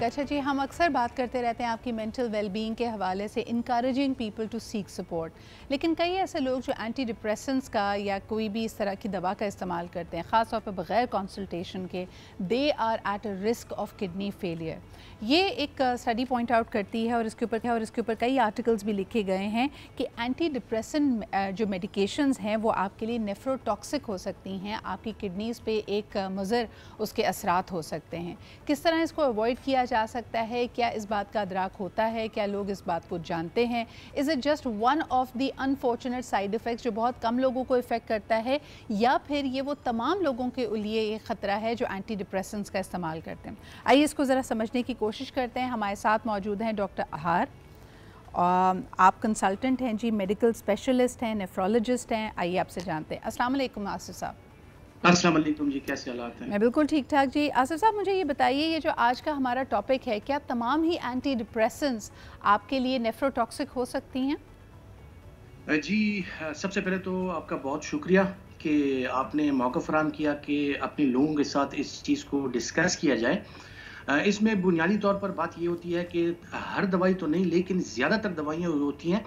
ठीक। अच्छा जी, हम अक्सर बात करते रहते हैं आपकी मेंटल वेलबींग के हवाले से, encouraging people to seek support, लेकिन कई ऐसे लोग जो एंटी डिप्रेसेंट्स का या कोई भी इस तरह की दवा का इस्तेमाल करते हैं, ख़ास तौर पर बग़ैर कंसल्टेशन के, they are at a risk of kidney failure. ये एक स्टडी पॉइंट आउट करती है और इसके ऊपर कई आर्टिकल्स भी लिखे गए हैं कि एंटी डिप्रेसेंट जो मेडिकेशंस हैं वो आपके लिए नेफ्रोटॉक्सिक हो सकती हैं, आपकी किडनीज़ पे एक मुज़र उसके असरात हो सकते हैं। किस तरह इसको अवॉइड किया जा सकता है? क्या इस बात का अदराक होता है? क्या लोग इस बात को जानते हैं? Is it just one of the unfortunate side effects जो बहुत कम लोगों को इफ़ेक्ट करता है, या फिर ये वो तमाम लोगों के लिए ये ख़तरा है जो एंटी डिप्रेसेंट्स का इस्तेमाल करते हैं? आइए इसको ज़रा समझने की कोशिश करते हैं। हमारे साथ मौजूद हैं डॉक्टर अहार। आप कंसल्टेंट हैं जी, मेडिकल स्पेशलिस्ट हैं, नेफ्रोलॉजिस्ट हैं। आइए आपसे जानते हैं। अस्सलाम वालेकुम आसिफ साहब। अस्सलाम वालेकुम जी, कैसे हालात हैं? मैं बिल्कुल ठीक ठाक जी। आसिफ साहब, मुझे ये बताइए, ये जो आज का हमारा टॉपिक है, क्या तमाम ही एंटी डिप्रेसेंट्स आपके लिए नेफ्रोटॉक्सिक हो सकती हैं? जी, सबसे पहले तो आपका बहुत शुक्रिया कि आपने मौका फराहम किया कि अपने लोगों के साथ इस चीज़ को डिस्कस किया जाए। इसमें बुनियादी तौर पर बात ये होती है कि हर दवाई तो नहीं, लेकिन ज़्यादातर दवाइयाँ होती हैं,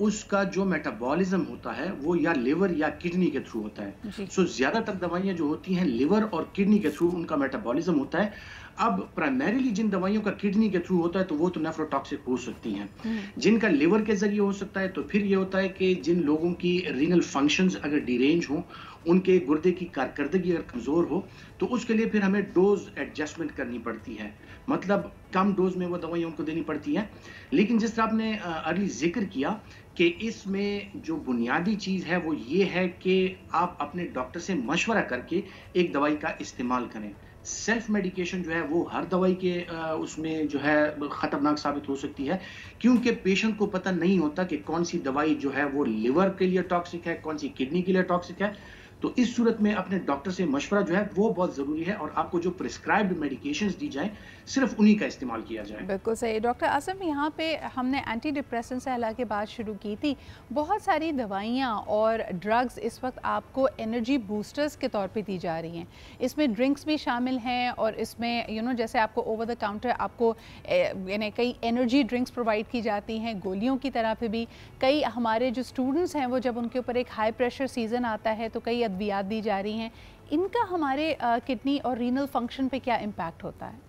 उसका जो मेटाबॉलिज्म होता है वो या लिवर या किडनी के थ्रू होता है। सो ज़्यादातर दवाइयाँ जो होती हैं लिवर और किडनी के थ्रू उनका मेटाबॉलिज्म होता है। अब प्राइमरीली जिन दवाइयों का किडनी के थ्रू होता है तो वो तो नेफ्रोटॉक्सिक हो सकती हैं। जिनका लिवर के जरिए हो सकता है तो फिर ये होता है कि जिन लोगों की रीनल फंक्शंस अगर डिरेंज हो, उनके गुर्दे की कारकर्दगी अगर कमज़ोर हो, तो उसके लिए फिर हमें डोज एडजस्टमेंट करनी पड़ती है। मतलब कम डोज में वो दवाइयाँ उनको देनी पड़ती हैं। लेकिन जिस तरह आपने अर्ली जिक्र किया कि इसमें जो बुनियादी चीज़ है वो ये है कि आप अपने डॉक्टर से मशवरा करके एक दवाई का इस्तेमाल करें। सेल्फ मेडिकेशन जो है वो हर दवाई के उसमें जो है खतरनाक साबित हो सकती है, क्योंकि पेशेंट को पता नहीं होता कि कौन सी दवाई जो है वो लिवर के लिए टॉक्सिक है, कौन सी किडनी के लिए टॉक्सिक है। तो इस सूरत में अपने डॉक्टर से मशवरा जो है वो बहुत ज़रूरी है, और आपको जो प्रिस्क्राइब्ड मेडिकेशंस दी जाएं सिर्फ उन्हीं का इस्तेमाल किया जाए। बिल्कुल सही डॉक्टर आसिफ, यहाँ पे हमने एंटी डिप्रेसेंट से हालांकि बात शुरू की थी। बहुत सारी दवाइयाँ और ड्रग्स इस वक्त आपको एनर्जी बूस्टर्स के तौर पे दी जा रही हैं। इसमें ड्रिंक्स भी शामिल हैं और इसमें जैसे आपको ओवर द काउंटर आपको यानी कई एनर्जी ड्रिंक्स प्रोवाइड की जाती हैं, गोलियों की तरह पे भी। कई हमारे जो स्टूडेंट्स हैं वो जब उनके ऊपर एक हाई प्रेशर सीज़न आता है तो कई अद्वियात दी जा रही हैं। इनका हमारे किडनी और रीनल फंक्शन पे क्या इम्पैक्ट होता है?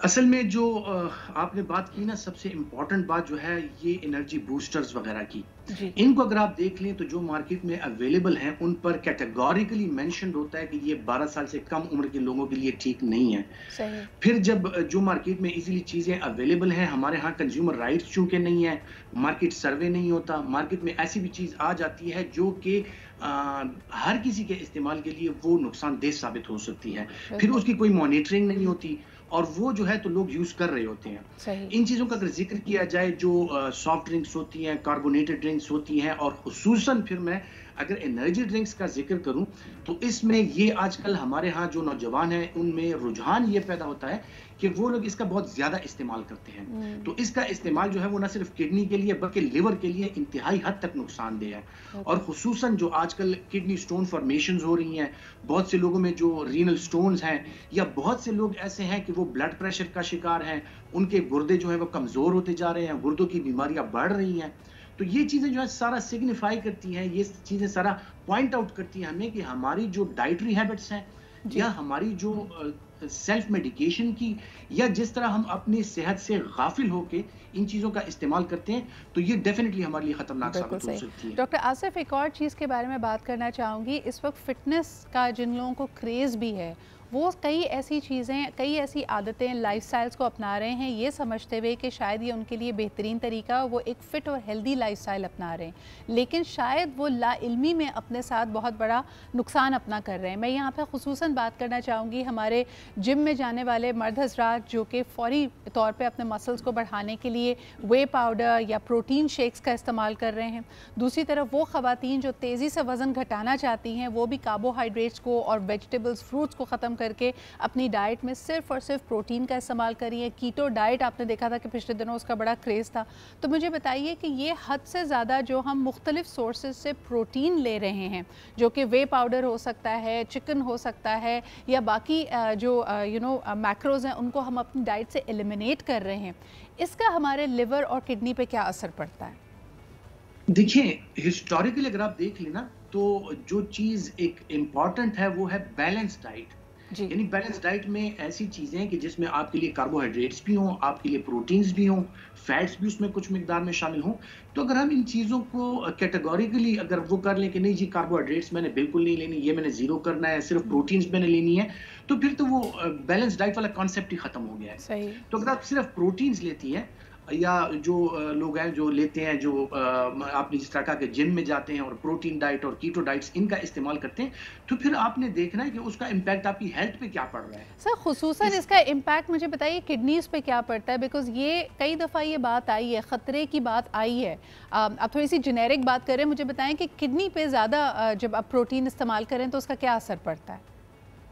असल में जो आपने बात की ना, सबसे इम्पॉर्टेंट बात जो है ये एनर्जी बूस्टर्स वगैरह की। इनको अगर आप देख लें तो जो मार्केट में अवेलेबल हैं उन पर कैटेगोरिकली मेंशन्ड होता है कि ये 12 साल से कम उम्र के लोगों के लिए ठीक नहीं है। सही। फिर जब जो मार्केट में इजीली चीज़ें अवेलेबल हैं, हमारे यहाँ कंज्यूमर राइट्स चूंकि नहीं है, मार्केट सर्वे नहीं होता, मार्केट में ऐसी भी चीज़ आ जाती है जो कि हर किसी के इस्तेमाल के लिए वो नुकसानदेह साबित हो सकती है। फिर उसकी कोई मॉनिटरिंग नहीं होती और वो जो है तो लोग यूज कर रहे होते हैं। सही। इन चीज़ों का अगर जिक्र किया जाए, जो सॉफ्ट ड्रिंक्स होती हैं, कार्बोनेटेड ड्रिंक्स होती हैं, और खुसूसन फिर मैं अगर एनर्जी ड्रिंक्स का जिक्र करूं तो इसमें ये आजकल हमारे यहाँ जो नौजवान हैं उनमें रुझान ये पैदा होता है कि वो लोग इसका बहुत ज़्यादा इस्तेमाल करते हैं। तो इसका इस्तेमाल जो है वो ना सिर्फ किडनी के लिए बल्कि लिवर के लिए इंतहाई हद तक नुकसानदेह है। और खुसूसन जो आजकल किडनी स्टोन फॉर्मेशंस हो रही हैं, बहुत से लोगों में जो रीनल स्टोन्स हैं, या बहुत से लोग ऐसे हैं कि वो ब्लड प्रेशर का शिकार हैं, उनके गुर्दे जो है वो कमज़ोर होते जा रहे हैं, गुर्दों की बीमारियां बढ़ रही हैं। तो ये चीज़ें जो है सारा सिग्निफाई करती हैं, ये चीज़ें सारा पॉइंट आउट करती हैं हमें कि हमारी जो डाइटरी हैबिट्स हैं या हमारी जो सेल्फ मेडिकेशन की, या जिस तरह हम अपनी सेहत से गाफिल होके इन चीज़ों का इस्तेमाल करते हैं, तो ये डेफिनेटली हमारे लिए खतरनाक साबित हो सकती है। डॉक्टर आसिफ, एक और चीज़ के बारे में बात करना चाहूँगी। इस वक्त फिटनेस का जिन लोगों को क्रेज़ भी है, वो कई ऐसी चीज़ें, कई ऐसी आदतें, लाइफस्टाइल्स को अपना रहे हैं, ये समझते हुए कि शायद ये उनके लिए बेहतरीन तरीका, वो एक फ़िट और हेल्दी लाइफस्टाइल अपना रहे हैं, लेकिन शायद वो लाइल्मी में अपने साथ बहुत बड़ा नुकसान अपना कर रहे हैं। मैं यहाँ पर खुसूसन बात करना चाहूँगी हमारे जिम में जाने वाले मर्द हज़रात जो कि फ़ौरी तौर पर अपने मसल्स को बढ़ाने के लिए वे पाउडर या प्रोटीन शेक्स का इस्तेमाल कर रहे हैं। दूसरी तरफ वो ख़वातीन जो तेज़ी से वज़न घटाना चाहती हैं, वो भी कार्बोहाइड्रेट्स को और वेजिटेबल्स, फ्रूट्स को ख़त्म करके अपनी डाइट में सिर्फ और सिर्फ प्रोटीन का इस्तेमाल करिए। कीटो डाइट आपने देखा था कि पिछले दिनों उसका बड़ा क्रेज़ था। तो मुझे बताइए कि ये हद से ज़्यादा जो हम मुख्तलिफ सोर्सेज से प्रोटीन ले रहे हैं, जो कि वे पाउडर हो सकता है, चिकन हो सकता है, या बाकी जो मैक्रोज हैं, उनको हम अपनी डाइट से एलिमिनेट कर रहे हैं, इसका हमारे लिवर और किडनी पे क्या असर पड़ता है? देखिए, हिस्टोरिकली अगर आप देख लेना तो जो चीज़ एक इम्पॉर्टेंट है वो है बैलेंस डाइट। यानी बैलेंस डाइट में ऐसी चीज़ें हैं कि जिसमें आपके लिए कार्बोहाइड्रेट्स भी हों, आपके लिए प्रोटीन्स भी हों, फैट्स भी उसमें कुछ मिकदार में शामिल हों। तो अगर हम इन चीज़ों को कैटेगोरिकली अगर वो कर लें कि नहीं जी कार्बोहाइड्रेट्स मैंने बिल्कुल नहीं लेनी, ये मैंने ज़ीरो करना है, सिर्फ प्रोटीन्स मैंने लेनी है, तो फिर तो वो बैलेंस डाइट वाला कॉन्सेप्ट ही खत्म हो गया है। सही। तो अगर आप सिर्फ प्रोटीन्स लेती हैं या जो लोग हैं जो लेते हैं, जो आपने जिस तरह कहा कि जिम में जाते हैं और प्रोटीन डाइट और कीटो डाइट्स इनका इस्तेमाल करते हैं, तो फिर आपने देखना है कि उसका इम्पैक्ट आपकी हेल्थ पे क्या पड़ रहा है। सर खुसूसन इसका इम्पैक्ट मुझे बताइए किडनीज पे क्या पड़ता है, बिकॉज ये कई दफ़ा ये बात आई है, ख़तरे की बात आई है। आप थोड़ी सी जेनेरिक बात करें, मुझे बताएं कि किडनी पे ज़्यादा जब आप प्रोटीन इस्तेमाल करें तो उसका क्या असर पड़ता है?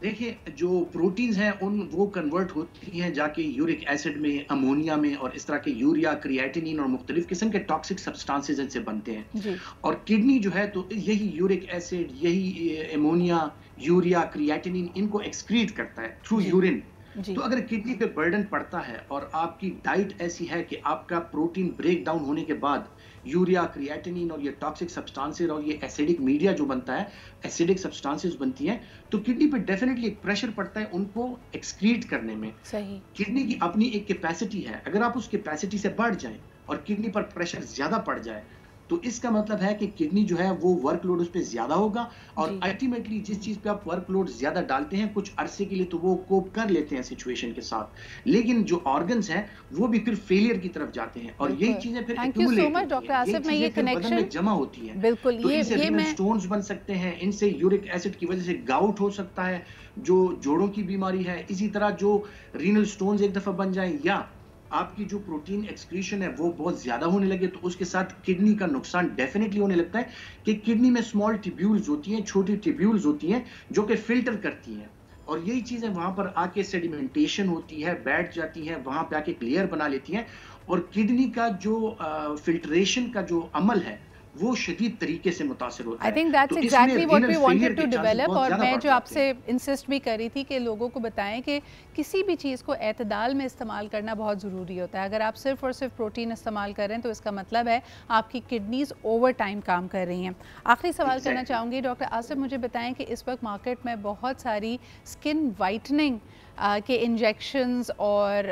देखिए, जो प्रोटीन्स हैं वो कन्वर्ट होती हैं जाके यूरिक एसिड में, अमोनिया में, और इस तरह के यूरिया, क्रिएटिनिन और मुख्तलिफ किस्म के टॉक्सिक सब्सटेंसेस इनसे बनते हैं। जी। और किडनी जो है तो यही यूरिक एसिड, यही अमोनिया, यूरिया, क्रिएटिनिन इनको एक्सक्रीट करता है थ्रू यूरिन। तो अगर किडनी पे बर्डन पड़ता है और आपकी डाइट ऐसी है कि आपका प्रोटीन ब्रेक डाउन होने के बाद यूरिया, क्रिएटिनिन और ये टॉक्सिक सब्सटेंसेस और ये एसिडिक मीडिया जो बनता है, एसिडिक सब्सटेंसेस बनती हैं, तो किडनी पे डेफिनेटली एक प्रेशर पड़ता है उनको एक्सक्रीट करने में। सही। किडनी की अपनी एक कैपेसिटी है, अगर आप उस कैपेसिटी से बढ़ जाएं और किडनी पर प्रेशर ज्यादा पड़ जाए तो इसका मतलब है कि किडनी जो है वो वर्कलोड उस पर ज्यादा होगा, और अल्टीमेटली जिस चीज पे आप वर्कलोड ज्यादा डालते हैं कुछ अरसे के लिए तो वो कोप कर लेते हैं सिचुएशन के साथ, लेकिन जो ऑर्गन्स हैं वो भी फिर फेलियर की तरफ जाते हैं, और यही चीजें फिर एक्यूमुलेट डॉक्टर आसिफ, मैं ये कनेक्शन में जमा होती है। बिल्कुल, तो ये मैं स्टोन्स बन सकते हैं, इनसे यूरिक एसिड की वजह से गाउट हो सकता है जो जोड़ों की बीमारी है, इसी तरह जो रीनल स्टोन्स एक दफा बन जाए, या आपकी जो प्रोटीन एक्सक्रीशन है वो बहुत ज्यादा होने लगे, तो उसके साथ किडनी का नुकसान डेफिनेटली होने लगता है कि किडनी में स्मॉल ट्यूब्यूल्स होती हैं, छोटी ट्यूब्यूल्स होती हैं जो कि फिल्टर करती हैं, और यही चीजें वहां पर आके सेडिमेंटेशन होती है, बैठ जाती हैं, वहां पे आके क्लियर बना लेती हैं, और किडनी का जो फिल्ट्रेशन का जो अमल है वो शदीद तरीके से मुतासिर होता है। I think that's exactly what we wanted to develop, और मैं जो आपसे इंसिस्ट भी कर रही थी कि लोगों को बताएं कि किसी भी चीज़ को एतदाल में इस्तेमाल करना बहुत ज़रूरी होता है। अगर आप सिर्फ और सिर्फ प्रोटीन इस्तेमाल करें तो इसका मतलब है आपकी किडनीज ओवर टाइम काम कर रही हैं। आखिरी सवाल करना चाहूँगी डॉक्टर आसिफ, मुझे बताएं कि इस वक्त मार्केट में बहुत सारी स्किन वाइटनिंग के इंजेक्शंस और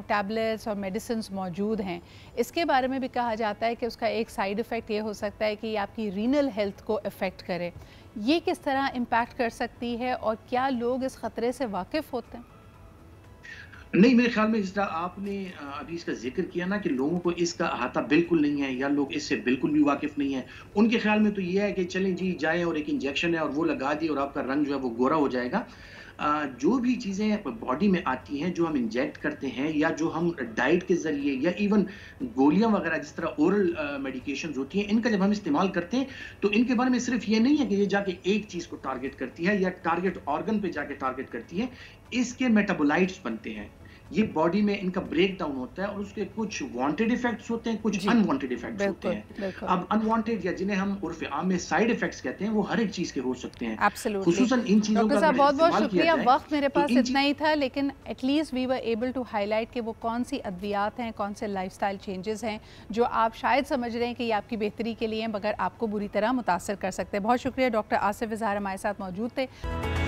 टैबलेट्स और मेडिसिन्स मौजूद हैं। इसके बारे में भी कहा जाता है कि उसका एक साइड इफ़ेक्ट ये हो सकता है कि ये आपकी रीनल हेल्थ को इफ़ेक्ट करे। ये किस तरह इम्पैक्ट कर सकती है और क्या लोग इस ख़तरे से वाकिफ़ होते हैं? नहीं, मेरे ख्याल में जिस तरह आपने अभी इसका जिक्र किया ना कि लोगों को इसका अहाता बिल्कुल नहीं है या लोग इससे बिल्कुल भी वाकिफ नहीं है, उनके ख्याल में तो ये है कि चलें जी जाएं और एक इंजेक्शन है और वो लगा दी और आपका रंग जो है वो गोरा हो जाएगा। जो भी चीज़ें बॉडी में आती हैं जो हम इंजेक्ट करते हैं या जो हम डाइट के ज़रिए या इवन गोलियां वगैरह जिस तरह ओरल मेडिकेशंस होती हैं, इनका जब हम इस्तेमाल करते हैं तो इनके बारे में सिर्फ ये नहीं है कि ये जाके एक चीज़ को टारगेट करती है या टारगेट ऑर्गन पे जाके टारगेट करती है, इसके मेटाबोलाइट्स बनते हैं, ये बॉडी में इनका ब्रेक डाउन होता है और उसके कुछ वांटेड इफेक्ट्स होते हैं, कुछ अनवांटेड इफेक्ट्स होते हैं। अब अनवांटेड या जिन्हें हम उर्फ आम में साइड इफेक्ट्स कहते हैं वो हर एक चीज के हो सकते हैं। खुसूसन इन चीजों का बहुत बहुत शुक्रिया। वक्त मेरे पास इतना ही था, लेकिन at least we were able to highlight कि वो कौन सी अद्वियात हैं, कौन से लाइफस्टाइल चेंजेस हैं जो आप शायद समझ रहे हैं कि ये आपकी बेहतरी के लिए हैं मगर आपको बुरी तरह मुतासर कर सकते हैं। बहुत शुक्रिया। डॉक्टर आसिफ इजहार हमारे साथ मौजूद थे।